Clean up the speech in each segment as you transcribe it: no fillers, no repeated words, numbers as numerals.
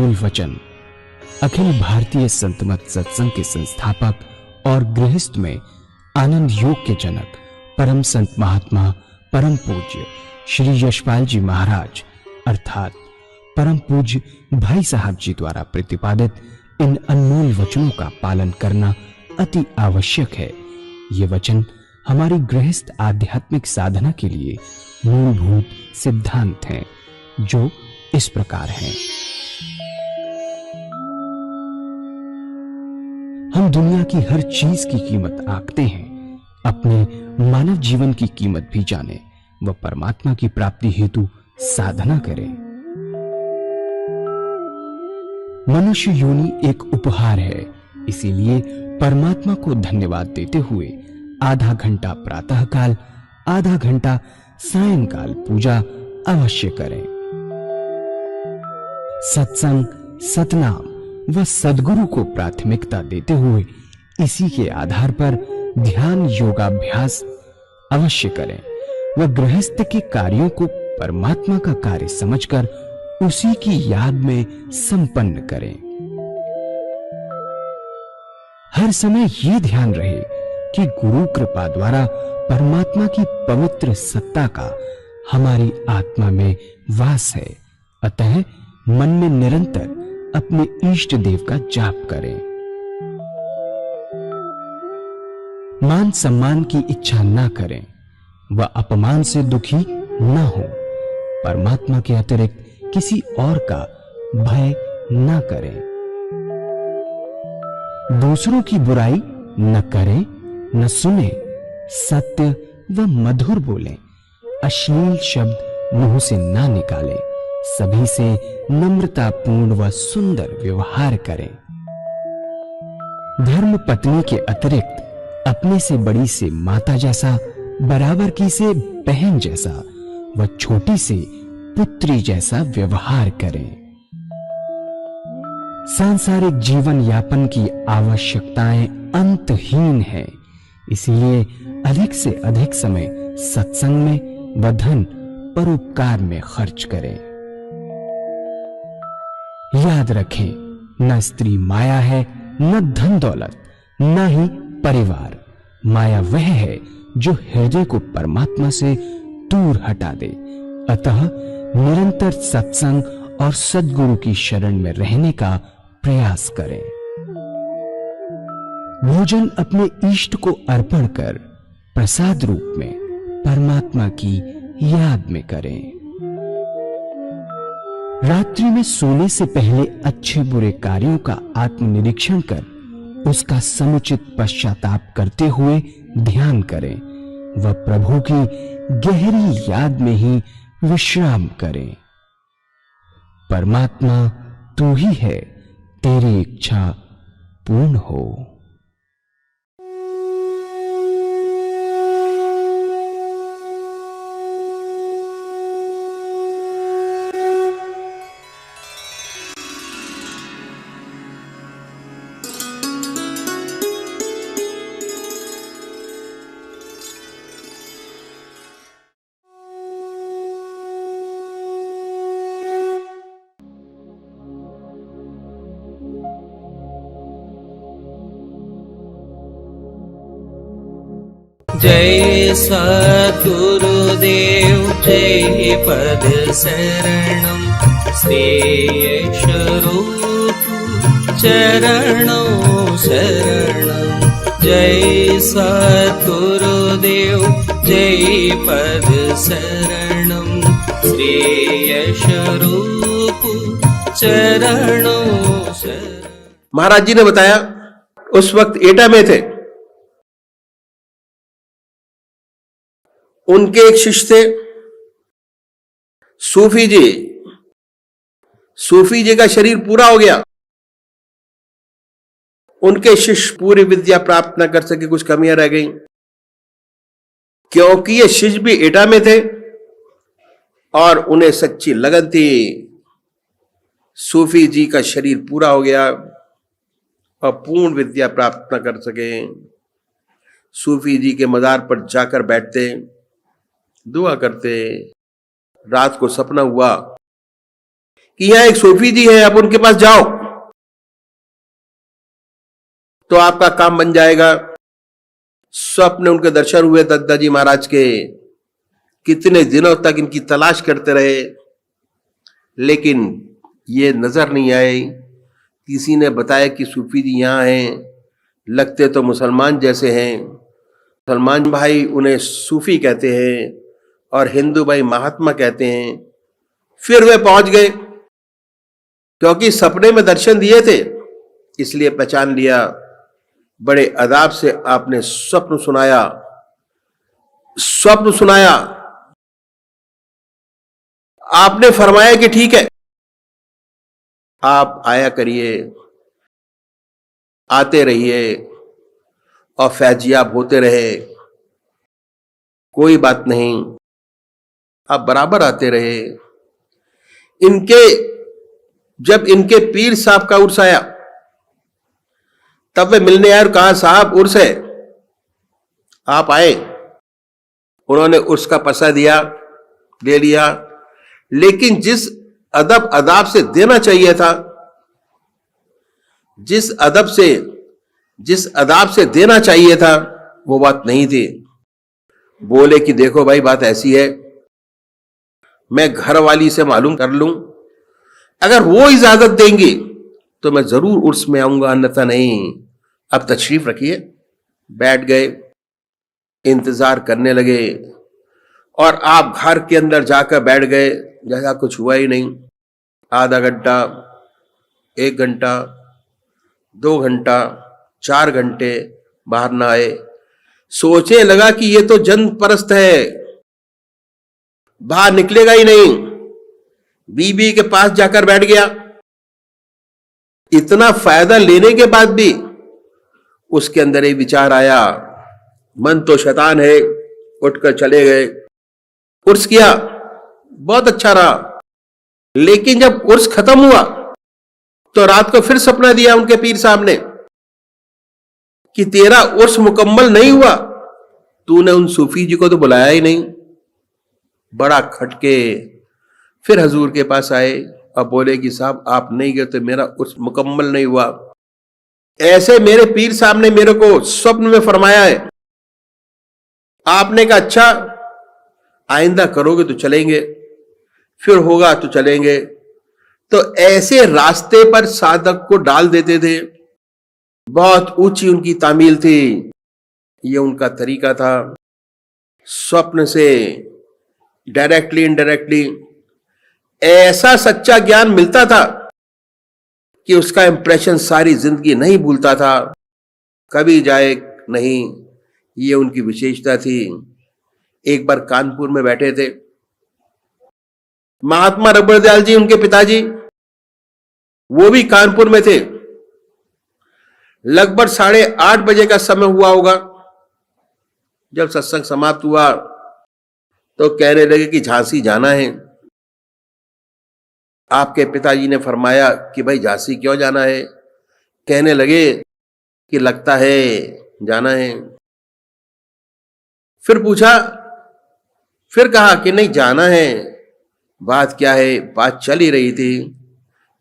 अनमोल वचन अखिल भारतीय संत मत सत्संग के संस्थापक और गृहस्थ में आनंद योग के जनक परम संत महात्मा परम पूज्य श्री यशपाल जी महाराज अर्थात परम पूज्य भाई साहब जी द्वारा प्रतिपादित इन अनमोल वचनों का पालन करना अति आवश्यक है। ये वचन हमारी गृहस्थ आध्यात्मिक साधना के लिए मूलभूत सिद्धांत हैं, जो इस प्रकार हैं। हम दुनिया की हर चीज की कीमत आंकते हैं, अपने मानव जीवन की कीमत भी जाने व परमात्मा की प्राप्ति हेतु साधना करें। मनुष्य योनि एक उपहार है, इसीलिए परमात्मा को धन्यवाद देते हुए आधा घंटा प्रातःकाल, आधा घंटा सायंकाल पूजा अवश्य करें। सत्संग, सतनाम व सद्गुरु को प्राथमिकता देते हुए इसी के आधार पर ध्यान योगाभ्यास अवश्य करें व गृहस्थ के कार्यों को परमात्मा का कार्य समझकर उसी की याद में संपन्न करें। हर समय ये ध्यान रहे कि गुरु कृपा द्वारा परमात्मा की पवित्र सत्ता का हमारी आत्मा में वास है, अतः मन में निरंतर अपने इष्ट देव का जाप करें। मान सम्मान की इच्छा न करें व अपमान से दुखी न हो। परमात्मा के अतिरिक्त किसी और का भय न करें। दूसरों की बुराई न करें, न सुने, सत्य व मधुर बोलें, अश्लील शब्द मुंह से ना निकालें, सभी से नम्रतापूर्ण व सुंदर व्यवहार करें। धर्म पत्नी के अतिरिक्त अपने से बड़ी से माता जैसा, बराबर की से बहन जैसा व छोटी से पुत्री जैसा व्यवहार करें। सांसारिक जीवन यापन की आवश्यकताएं अंतहीन है, इसलिए अधिक से अधिक समय सत्संग में व धन परोपकार में खर्च करें। याद रखें, न स्त्री माया है, न धन दौलत, न ही परिवार। माया वह है जो हृदय को परमात्मा से दूर हटा दे। अतः निरंतर सत्संग और सद्गुरु की शरण में रहने का प्रयास करें। भोजन अपने इष्ट को अर्पण कर प्रसाद रूप में परमात्मा की याद में करें। रात्रि में सोने से पहले अच्छे बुरे कार्यों का आत्मनिरीक्षण कर उसका समुचित पश्चाताप करते हुए ध्यान करें व प्रभु की गहरी याद में ही विश्राम करें। परमात्मा तू ही है, तेरी इच्छा पूर्ण हो। जय सद्गुरुदेव जय पद शरणं श्रेयस रूप चरणों शरणं। जय सद्गुरुदेव जय पद शरणं श्रेयस रूप चरणों शरणं। महाराज जी ने बताया उस वक्त एटा में थे, उनके एक शिष्य थे सूफी जी। सूफी जी का शरीर पूरा हो गया, उनके शिष्य पूरी विद्या प्राप्त न कर सके, कुछ कमियां रह गईं। क्योंकि ये शिष्य भी एटा में थे और उन्हें सच्ची लगन थी। सूफी जी का शरीर पूरा हो गया और पूर्ण विद्या प्राप्त न कर सके। सूफी जी के मजार पर जाकर बैठते, दुआ करते। रात को सपना हुआ कि यहां एक सूफी जी है, आप उनके पास जाओ तो आपका काम बन जाएगा। स्वप्न उनके दर्शन हुए दत्ता जी महाराज के। कितने दिनों तक इनकी तलाश करते रहे, लेकिन ये नजर नहीं आए। किसी ने बताया कि सूफी जी यहां हैं, लगते तो मुसलमान जैसे हैं। मुसलमान भाई उन्हें सूफी कहते हैं और हिंदू भाई महात्मा कहते हैं। फिर वे पहुंच गए, क्योंकि सपने में दर्शन दिए थे इसलिए पहचान लिया। बड़े अदाब से आपने स्वप्न सुनाया। आपने फरमाया कि ठीक है, आप आया करिए, आते रहिए और फैजियाब होते रहे, कोई बात नहीं, आप बराबर आते रहे। जब इनके पीर साहब का उर्स आया तब वे मिलने आए और कहा साहब उर्स है, आप आए। उन्होंने उर्स का पैसा ले लिया, लेकिन जिस अदाब से देना चाहिए था, जिस अदाब से देना चाहिए था, वो बात नहीं थी। बोले कि देखो भाई, बात ऐसी है, मैं घर वाली से मालूम कर लूं, अगर वो इजाजत देंगी तो मैं जरूर उर्स में आऊंगा, अन्यथा नहीं। अब तशरीफ रखिए। बैठ गए, इंतजार करने लगे और आप घर के अंदर जाकर बैठ गए जैसा कुछ हुआ ही नहीं। आधा घंटा, 1 घंटा, 2 घंटा, 4 घंटे बाहर ना आए। सोचे लगा कि ये तो जन परस्त है, बाहर निकलेगा ही नहीं। बीबी के पास जाकर बैठ गया। इतना फायदा लेने के बाद भी उसके अंदर एक विचार आया, मन तो शैतान है। उठकर चले गए, उर्स किया, बहुत अच्छा रहा। लेकिन जब उर्स खत्म हुआ तो रात को फिर सपना दिया उनके पीर साहब ने कि तेरा उर्स मुकम्मल नहीं हुआ, तूने उन सूफी जी को तो बुलाया ही नहीं। बड़ा खटके। फिर हजूर के पास आए और बोले कि साहब आप नहीं गए तो मेरा उर्स मुकम्मल नहीं हुआ। ऐसे मेरे पीर साहब ने मेरे को स्वप्न में फरमाया है। आपने कहा अच्छा, आइंदा करोगे तो चलेंगे, फिर होगा तो चलेंगे। तो ऐसे रास्ते पर साधक को डाल देते थे। बहुत ऊंची उनकी तामील थी, ये उनका तरीका था। स्वप्न से डायरेक्टली इनडायरेक्टली ऐसा सच्चा ज्ञान मिलता था कि उसका इंप्रेशन सारी जिंदगी नहीं भूलता था, कभी जाए नहीं। ये उनकी विशेषता थी। एक बार कानपुर में बैठे थे, महात्मा रबर दयाल जी उनके पिताजी, वो भी कानपुर में थे। लगभग 8:30 बजे का समय हुआ होगा। जब सत्संग समाप्त हुआ तो कहने लगे कि झांसी जाना है। आपके पिताजी ने फरमाया कि भाई झांसी क्यों जाना है? कहने लगे कि लगता है जाना है। फिर पूछा, फिर कहा कि नहीं जाना है। बात क्या है? बात चल ही रही थी,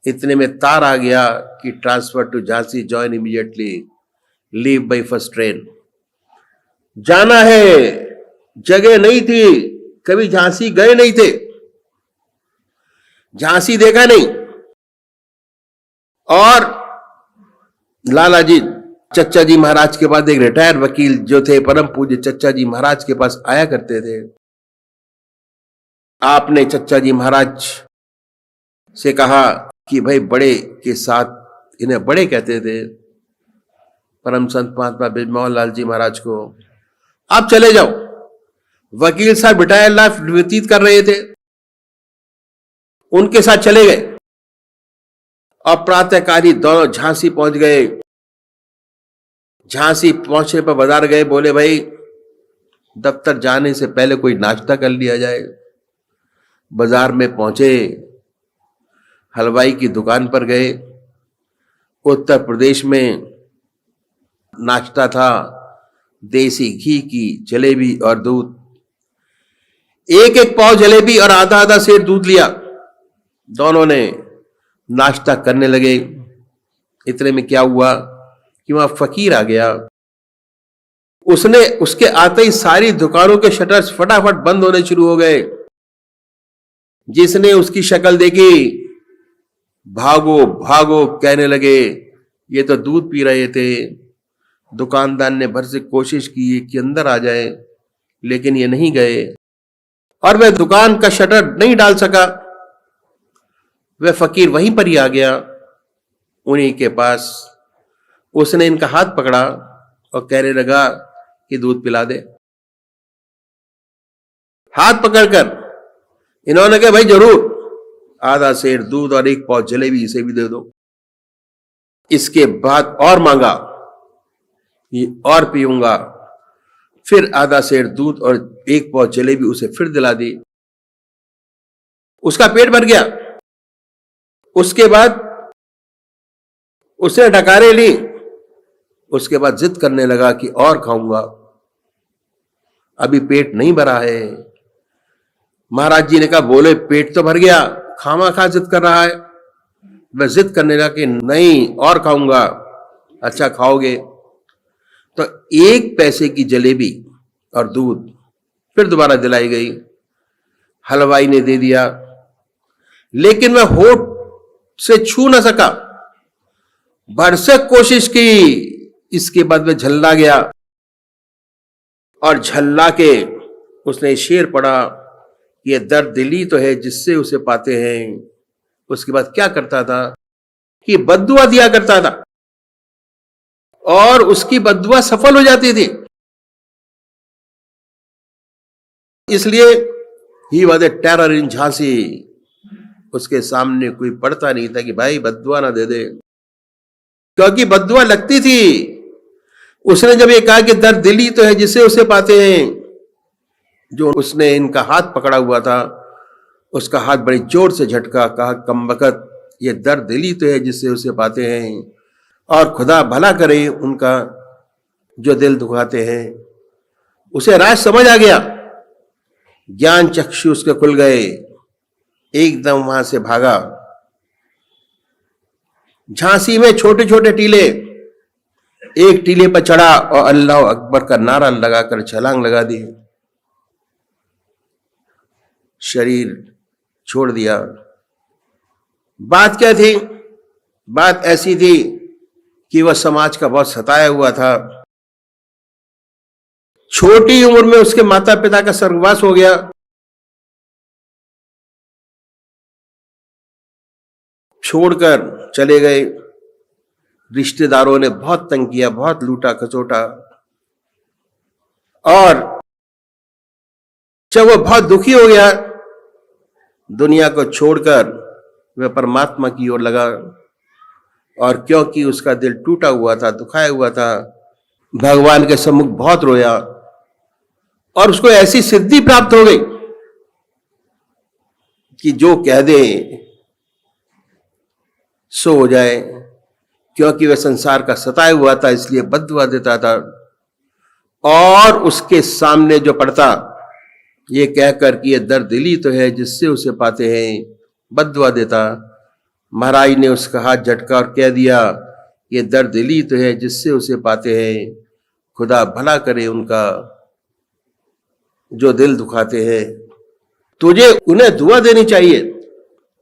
इतने में तार आ गया कि transfer to Jhansi, join immediately, leave by first train. जाना है। जगह नहीं थी, कभी झांसी गए नहीं थे, झांसी देखा नहीं। और लाला जी चच्चा जी महाराज के पास, एक रिटायर्ड वकील जो थे परम पूज्य चच्चा जी महाराज के पास आया करते थे। आपने चच्चा जी महाराज से कहा कि भाई बड़े के साथ, इन्हें बड़े कहते थे परम संत महात्मा बिजमोहन लाल जी महाराज को, आप चले जाओ। वकील साहब रिटायर्ड लाइफ व्यतीत कर रहे थे, उनके साथ चले गए और प्रातःकाली दोनों झांसी पहुंच गए। झांसी पहुंचे पर बाजार गए, बोले भाई दफ्तर जाने से पहले कोई नाश्ता कर लिया जाए। बाजार में पहुंचे, हलवाई की दुकान पर गए। उत्तर प्रदेश में नाश्ता था, देसी घी की जलेबी और दूध। एक एक पाव जलेबी और आधा आधा सेर दूध लिया। दोनों ने नाश्ता करने लगे। इतने में क्या हुआ कि वहां फकीर आ गया। उसने उसके आते ही सारी दुकानों के शटर्स फटाफट बंद होने शुरू हो गए। जिसने उसकी शक्ल देखी, भागो भागो कहने लगे। ये तो दूध पी रहे थे। दुकानदार ने भर से कोशिश की कि अंदर आ जाए, लेकिन ये नहीं गए और वह दुकान का शटर नहीं डाल सका। वह फकीर वहीं पर ही आ गया, उन्हीं के पास। उसने इनका हाथ पकड़ा और कहने लगा कि दूध पिला दे। हाथ पकड़कर इन्होंने कहा भाई जरूर, आधा सेर दूध और एक पाव जलेबी इसे भी दे दो। इसके बाद और मांगा, ये और पीऊंगा। फिर आधा सेर दूध और एक पाव जलेबी उसे फिर दिला दी। उसका पेट भर गया। उसके बाद उसने डकारे ली। उसके बाद जिद करने लगा कि और खाऊंगा, अभी पेट नहीं भरा है। महाराज जी ने कहा बोले पेट तो भर गया, खामा खा जिद कर रहा है। वह जिद करने लगा कि नहीं और खाऊंगा। अच्छा खाओगे? तो 1 पैसे की जलेबी और दूध फिर दोबारा दिलाई गई। हलवाई ने दे दिया, लेकिन वह होठ से छू ना सका। भरसक कोशिश की। इसके बाद वह झल्ला गया और झल्ला के उसने शेर पढ़ा, ये दर्द दिली तो है जिससे उसे पाते हैं। उसके बाद क्या करता था कि बद्दुआ दिया करता था और उसकी बद्दुआ सफल हो जाती थी। इसलिए ही वॉज ए टेरर इन झांसी। उसके सामने कोई पड़ता नहीं था कि भाई बद्दुआ ना दे दे, क्योंकि बद्दुआ लगती थी। उसने जब ये कहा कि दर्द दिली तो है जिसे उसे पाते हैं, जो उसने इनका हाथ पकड़ा हुआ था उसका हाथ बड़ी जोर से झटका। कहा कमबख्त, ये दर्द दिली तो है जिससे उसे पाते हैं, और खुदा भला करे उनका जो दिल दुखाते हैं। उसे राज समझ आ गया, ज्ञान चक्षु उसके खुल गए। एकदम वहां से भागा। झांसी में छोटे छोटे टीले, एक टीले पर चढ़ा और अल्लाह अकबर का नारा लगाकर छलांग लगा दी। शरीर छोड़ दिया। बात क्या थी? बात ऐसी थी कि वह समाज का बहुत सताया हुआ था। छोटी उम्र में उसके माता पिता का स्वर्गवास हो गया। छोड़कर चले गए। रिश्तेदारों ने बहुत तंग किया, बहुत लूटा खचोटा, और जब वह बहुत दुखी हो गया, दुनिया को छोड़कर वह परमात्मा की ओर लगा। और क्योंकि उसका दिल टूटा हुआ था, दुखाया हुआ था, भगवान के सम्मुख बहुत रोया और उसको ऐसी सिद्धि प्राप्त हो गई कि जो कह दे सो हो जाए। क्योंकि वह संसार का सताया हुआ था, इसलिए बद्दुआ देता था, और उसके सामने जो पड़ता ये कहकर कि ये दर्द दिली तो है जिससे उसे पाते हैं, बद्दुआ देता। महाराज ने उसका हाथ झटका और कह दिया ये दर्द दिली तो है जिससे उसे पाते हैं, खुदा भला करे उनका जो दिल दुखाते हैं। तुझे उन्हें दुआ देनी चाहिए।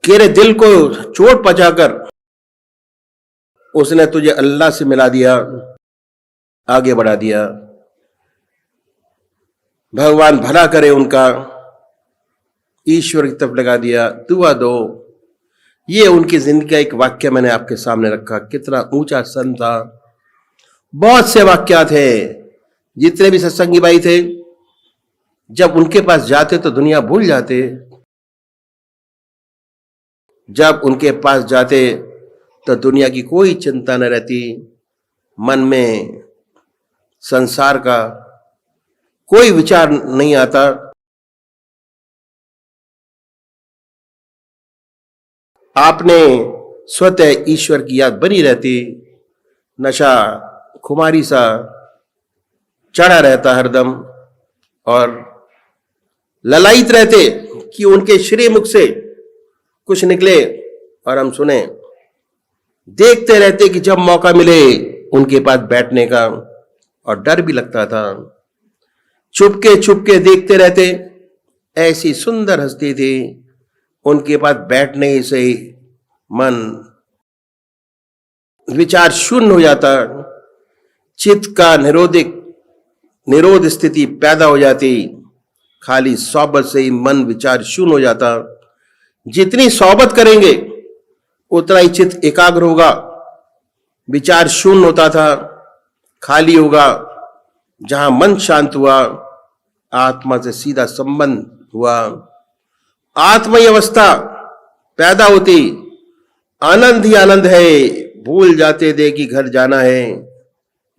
तेरे दिल को चोट पहुंचाकर उसने तुझे अल्लाह से मिला दिया, आगे बढ़ा दिया। भगवान भला करे उनका, ईश्वर की तरफ लगा दिया, दुआ दो। ये उनकी जिंदगी का एक वाक्य मैंने आपके सामने रखा। कितना ऊंचा संत था। बहुत से वाक्यात हैं। जितने भी सत्संगी भाई थे, जब उनके पास जाते तो दुनिया भूल जाते। जब उनके पास जाते तो दुनिया की कोई चिंता न रहती, मन में संसार का कोई विचार नहीं आता। आपने स्वतः ईश्वर की याद बनी रहती। नशा खुमारी सा चढ़ा रहता हरदम, और ललायित रहते कि उनके श्रीमुख से कुछ निकले, और हम सुने, देखते रहते कि जब मौका मिले उनके पास बैठने का, और डर भी लगता था। चुपके चुपके देखते रहते, ऐसी सुंदर हस्ती थी, उनके पास बैठने से ही मन विचार शून्य हो जाता, चित्त का निरोध स्थिति पैदा हो जाती, खाली सोबत से ही मन विचार शून्य हो जाता। जितनी सोबत करेंगे उतना ही चित्त एकाग्र होगा, विचार शून्य होता था, खाली होगा। जहां मन शांत हुआ, आत्मा से सीधा संबंध हुआ, आत्मय अवस्था पैदा होती, आनंद ही आनंद है। भूल जाते थे कि घर जाना है,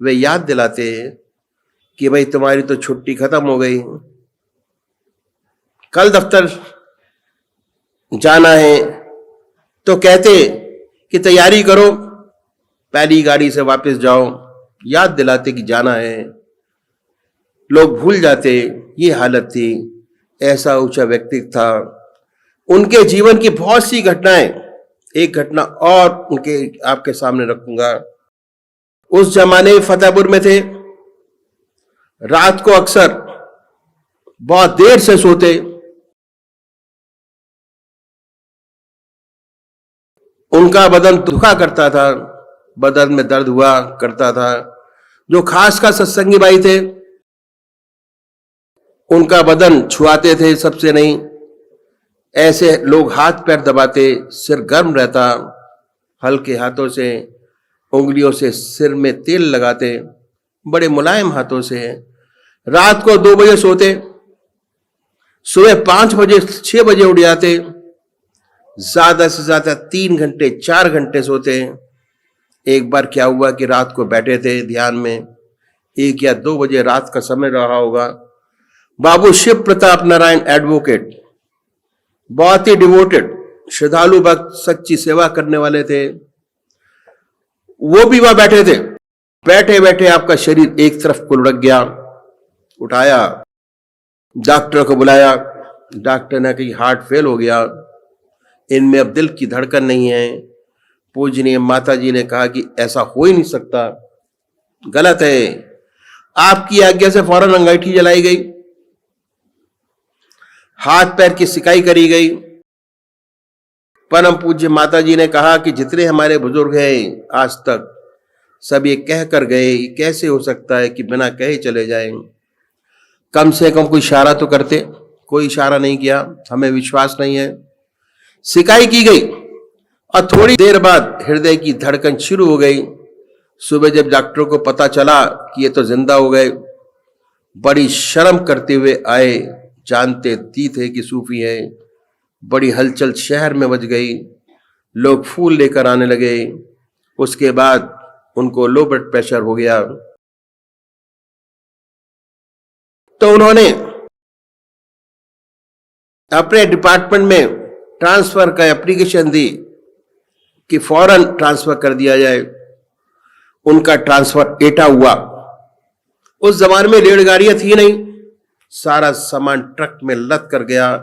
वे याद दिलाते कि भाई तुम्हारी तो छुट्टी खत्म हो गई, कल दफ्तर जाना है। तो कहते कि तैयारी करो, पहली गाड़ी से वापस जाओ, याद दिलाते कि जाना है। लोग भूल जाते, ये हालत थी। ऐसा ऊंचा व्यक्ति था। उनके जीवन की बहुत सी घटनाएं, एक घटना और उनके आपके सामने रखूंगा। उस जमाने में फतेहपुर में थे, रात को अक्सर बहुत देर से सोते। उनका बदन दुखा करता था, बदन में दर्द हुआ करता था। जो खास सत्संगी भाई थे, उनका बदन छुआते थे सबसे नहीं। ऐसे लोग हाथ पैर दबाते, सिर गर्म रहता, हल्के हाथों से उंगलियों से सिर में तेल लगाते, बड़े मुलायम हाथों से। रात को 2 बजे सोते, सुबह 5 बजे 6 बजे उठ जाते, ज्यादा से ज्यादा 3 घंटे 4 घंटे सोते। एक बार क्या हुआ कि रात को बैठे थे ध्यान में, 1 या 2 बजे रात का समय रहा होगा। बाबू शिव प्रताप नारायण एडवोकेट, बहुत ही डिवोटेड, श्रद्धालु भक्त, सच्ची सेवा करने वाले थे, वो भी वहां बैठे थे। बैठे बैठे आपका शरीर एक तरफ को लुढ़क गया। उठाया, डॉक्टर को बुलाया। डॉक्टर ने कहा हार्ट फेल हो गया, इनमें अब दिल की धड़कन नहीं है। पूजनीय माता जी ने कहा कि ऐसा हो ही नहीं सकता, गलत है। आपकी आज्ञा से फौरन अंगीठी जलाई गई, हाथ पैर की सिकाई करी गई। परम पूज्य माता जी ने कहा कि जितने हमारे बुजुर्ग हैं आज तक, सब ये कह कर गए, ये कैसे हो सकता है कि बिना कहे चले जाएं। कम से कम कोई इशारा तो करते, कोई इशारा नहीं किया, हमें विश्वास नहीं है। सिकाई की गई और थोड़ी देर बाद हृदय की धड़कन शुरू हो गई। सुबह जब डॉक्टरों को पता चला कि ये तो जिंदा हो गए, बड़ी शर्म करते हुए आए, जानते थे कि सूफी है। बड़ी हलचल शहर में मच गई, लोग फूल लेकर आने लगे। उसके बाद उनको लो ब्लड प्रेशर हो गया। तो उन्होंने अपने डिपार्टमेंट में ट्रांसफर का एप्लीकेशन दी कि फौरन ट्रांसफर कर दिया जाए। उनका ट्रांसफर एटा हुआ। उस जमाने में रेलगाड़ियां थी नहीं, सारा सामान ट्रक में लद कर गया।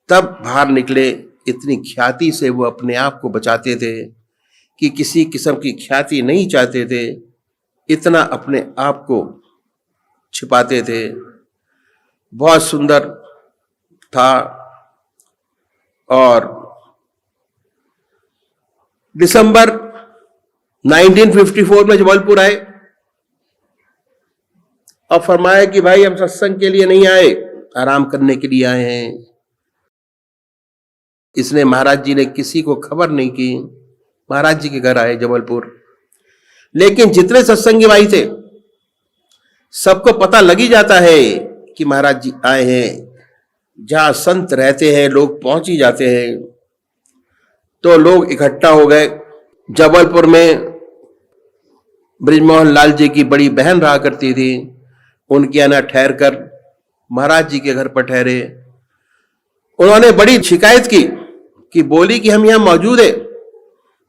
तब बाहर निकले। इतनी ख्याति से वो अपने आप को बचाते थे कि किसी किस्म की ख्याति नहीं चाहते थे, इतना अपने आप को छिपाते थे। बहुत सुंदर था। और दिसंबर 1954 में जबलपुर आए और फरमाया कि भाई हम सत्संग के लिए नहीं आए, आराम करने के लिए आए हैं। इसने महाराज जी ने किसी को खबर नहीं की, महाराज जी के घर आए जबलपुर। लेकिन जितने सत्संगी भाई थे, सबको पता लग ही जाता है कि महाराज जी आए हैं। जहां संत रहते हैं लोग पहुंच ही जाते हैं। तो लोग इकट्ठा हो गए। जबलपुर में ब्रिजमोहन लाल जी की बड़ी बहन रहा करती थी, उनके यहाँ ठहर कर महाराज जी के घर पर ठहरे। उन्होंने बड़ी शिकायत की कि बोली कि हम यहाँ मौजूद है,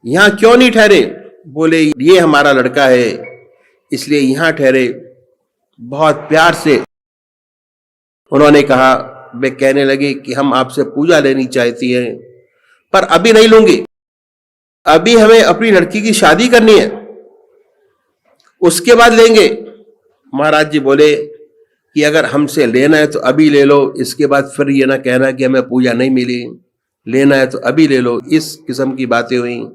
यहाँ क्यों नहीं ठहरे। बोले ये हमारा लड़का है इसलिए यहाँ ठहरे। बहुत प्यार से उन्होंने कहा। वे कहने लगे कि हम आपसे पूजा लेनी चाहती हैं। पर अभी नहीं लूंगी, अभी हमें अपनी लड़की की शादी करनी है, उसके बाद लेंगे। महाराज जी बोले कि अगर हमसे लेना है तो अभी ले लो, इसके बाद फिर ये ना कहना कि हमें पूजा नहीं मिली, लेना है तो अभी ले लो। इस किस्म की बातें हुई।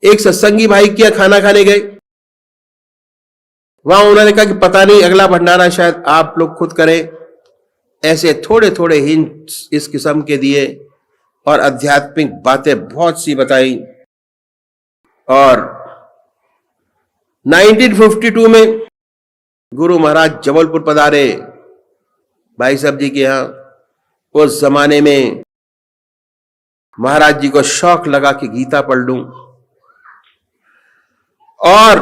एक सत्संगी भाई क्या खाना खाने गए, वहां उन्होंने कहा कि पता नहीं अगला भंडारा शायद आप लोग खुद करें। ऐसे थोड़े थोड़े हिंट्स इस किस्म के दिए और आध्यात्मिक बातें बहुत सी बताई। और 1952 में गुरु महाराज जबलपुर पधारे भाई साहब जी के यहां। उस जमाने में महाराज जी को शौक लगा कि गीता पढ़ लूं, और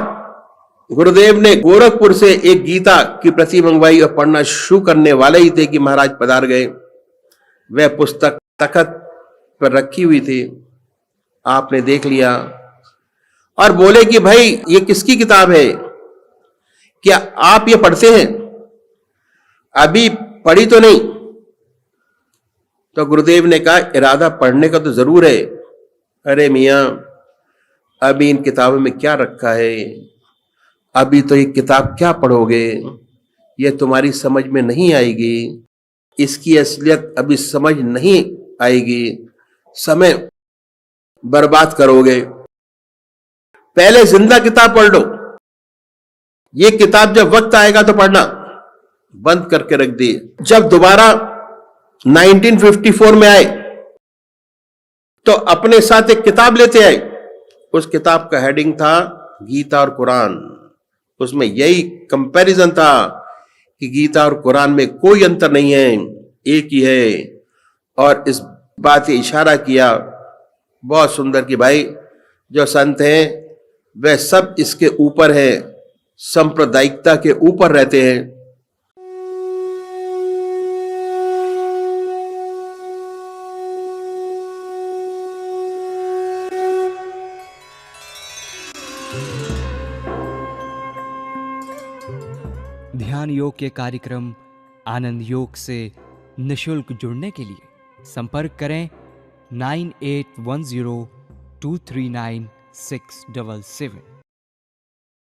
गुरुदेव ने गोरखपुर से एक गीता की प्रति मंगवाई और पढ़ना शुरू करने वाले ही थे कि महाराज पधार गए। वह पुस्तक तख्त पर रखी हुई थी, आपने देख लिया और बोले कि भाई ये किसकी किताब है, क्या आप ये पढ़ते हैं? अभी पढ़ी तो नहीं। तो गुरुदेव ने कहा इरादा पढ़ने का तो जरूर है। अरे मियां, अभी इन किताबों में क्या रखा है, अभी तो ये किताब क्या पढ़ोगे, ये तुम्हारी समझ में नहीं आएगी, इसकी असलियत अभी समझ नहीं आएगी, समय बर्बाद करोगे, पहले जिंदा किताब पढ़ लो, ये किताब जब वक्त आएगा तो पढ़ना। बंद करके रख दी। जब दोबारा 1954 में आए तो अपने साथ एक किताब लेते आए। उस किताब का हेडिंग था गीता और कुरान। उसमें यही कंपैरिजन था कि गीता और कुरान में कोई अंतर नहीं है, एक ही है। और इस बात से इशारा किया बहुत सुंदर कि भाई जो संत हैं वह सब इसके ऊपर है, सांप्रदायिकता के ऊपर रहते हैं। ध्यान योग के कार्यक्रम आनंद योग से निशुल्क जुड़ने के लिए संपर्क करें 9810239677।